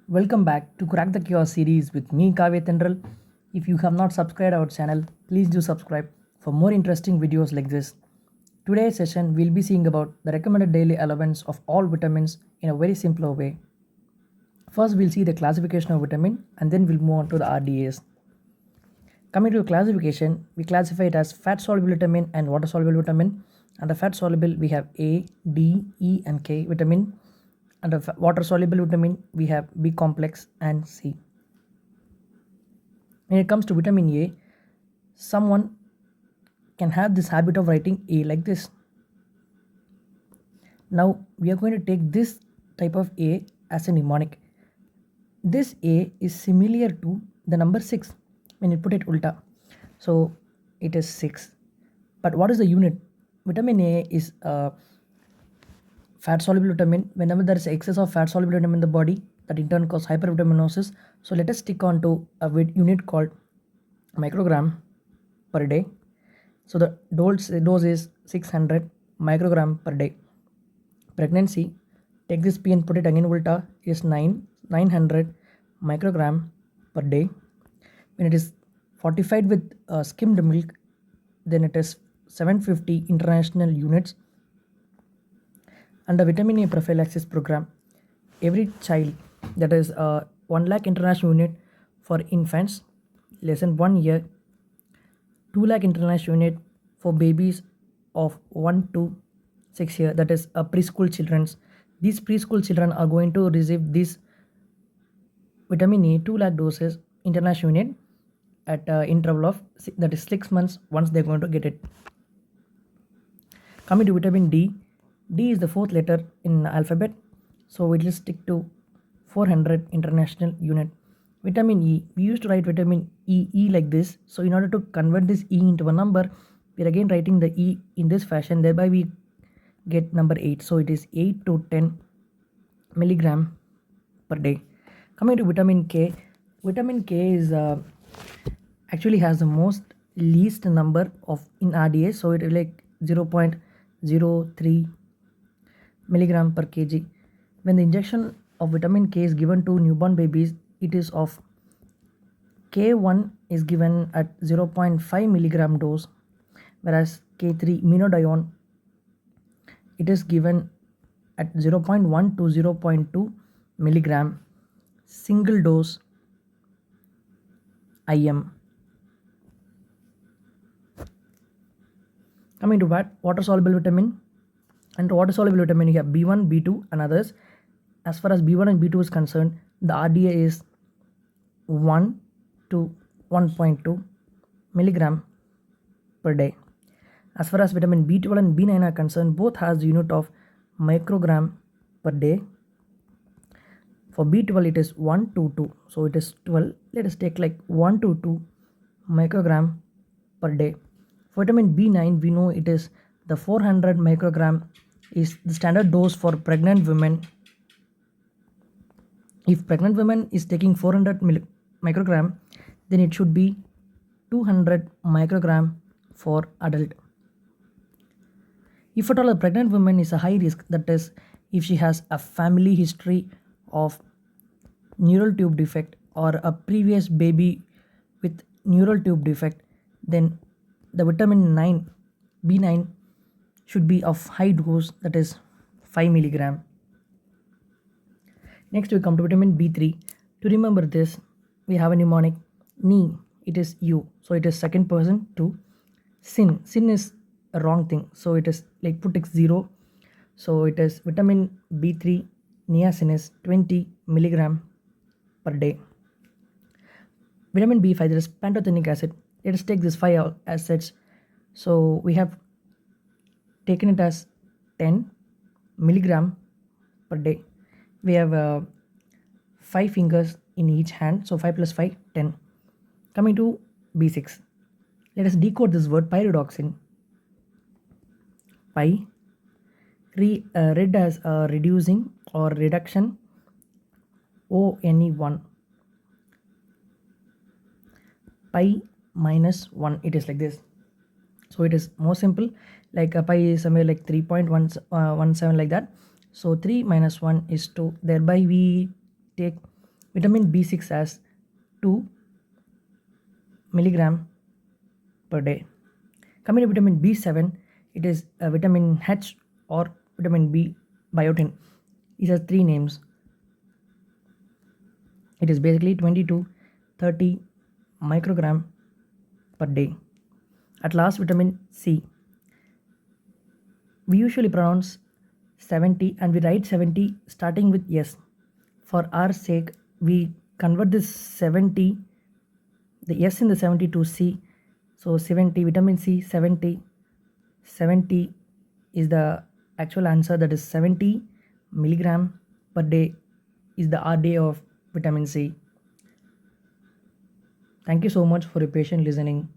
Welcome back to Crack the Chaos series with me, Kavya Tendral. If you have not subscribed our channel, please do subscribe for more interesting videos like this. Today's session, we'll be seeing about the recommended daily allowance of all vitamins in a very simpler way. First, we'll see the classification of vitamin and then we'll move on to the RDAs. Coming to classification, we classify it as fat soluble vitamin and water soluble vitamin. Under fat soluble, we have A, D, E, and K vitamin. Under water soluble vitamin, we have B complex and C. When it comes to vitamin A, someone can have this habit of writing A like this. Now we are going to take this type of A as a mnemonic. This A is similar to the number 6 when you put it ulta. So it is 6. But what is the unit? Vitamin A is fat soluble vitamin. Whenever there is excess of fat soluble vitamin in the body, that in turn causes hypervitaminosis. So let us stick on to a unit called microgram per day. So the dose is 600 microgram per day. Pregnancy, take this P and put it again ulta, is 900 microgram per day. When it is fortified with skimmed milk, then it is 750 international units. Under vitamin A prophylaxis program, every child, that is 1 lakh international unit for infants less than 1 year, 2 lakh international unit for babies of 1 to 6 years, that is preschool children. These preschool children are going to receive this vitamin A 2 lakh doses international unit at interval of that is 6 months once they're going to get it. Coming to vitamin D, D is the fourth letter in alphabet, so it will stick to 400 international unit. Vitamin E, we used to write vitamin E like this. So in order to convert this E into a number, we are again writing the E in this fashion. Thereby we get number 8. So it is 8 to 10 milligram per day. Coming to vitamin K is actually has the most least number of in RDA. So it is like 0.03 milligram per kg. When the injection of vitamin K is given to newborn babies, it is of K1 is given at 0.5 milligram dose, whereas K3 minodione, it is given at 0.1 to 0.2 milligram single dose IM. Coming to water soluble vitamin, and water soluble vitamin you have B1, B2 and others. As far as B1 and B2 is concerned, the RDA is 1 to 1.2 milligram per day. As far as vitamin B12 and B9 are concerned, both has the unit of microgram per day. For B12 it is 1 to 2, so it is 12. Let us take like 1 to 2 microgram per day. For vitamin B9, we know it is the 400 microgram is the standard dose for pregnant women. If pregnant women is taking 400 microgram, then it should be 200 microgram for adult. If at all a pregnant woman is a high risk, that is if she has a family history of neural tube defect or a previous baby with neural tube defect, then the vitamin 9 B9 should be of high dose, that is 5 milligram. Next we come to vitamin B3. To remember this, we have a mnemonic Ni, it is you, so it is second person to sin. Sin is a wrong thing, so it is like put x 0. So it is vitamin B3 niacin is 20 milligram per day. Vitamin B5, there is pantothenic acid. Let us take this 5 acids. So we have taken it as 10 milligram per day. We have 5 fingers in each hand, so 5 plus 5, 10. Coming to B6, let us decode this word pyridoxine. Pi, read as reducing or reduction, ONE1. Pi minus 1, it is like this. So it is more simple, like pi is somewhere like 3.17 like that. So 3 minus 1 is 2. Thereby we take Vitamin B6 as 2 milligram per day. Coming to vitamin B7, it is vitamin H or vitamin B biotin. These are three names. It is basically 20 to 30 microgram per day. At last, vitamin C. We usually pronounce 70 and we write 70 starting with S. For our sake, we convert this 70, the S in the 70 to C. So 70, vitamin C 70, 70 is the actual answer, that is 70 milligram per day is the RDA of vitamin C. Thank you so much for your patient listening.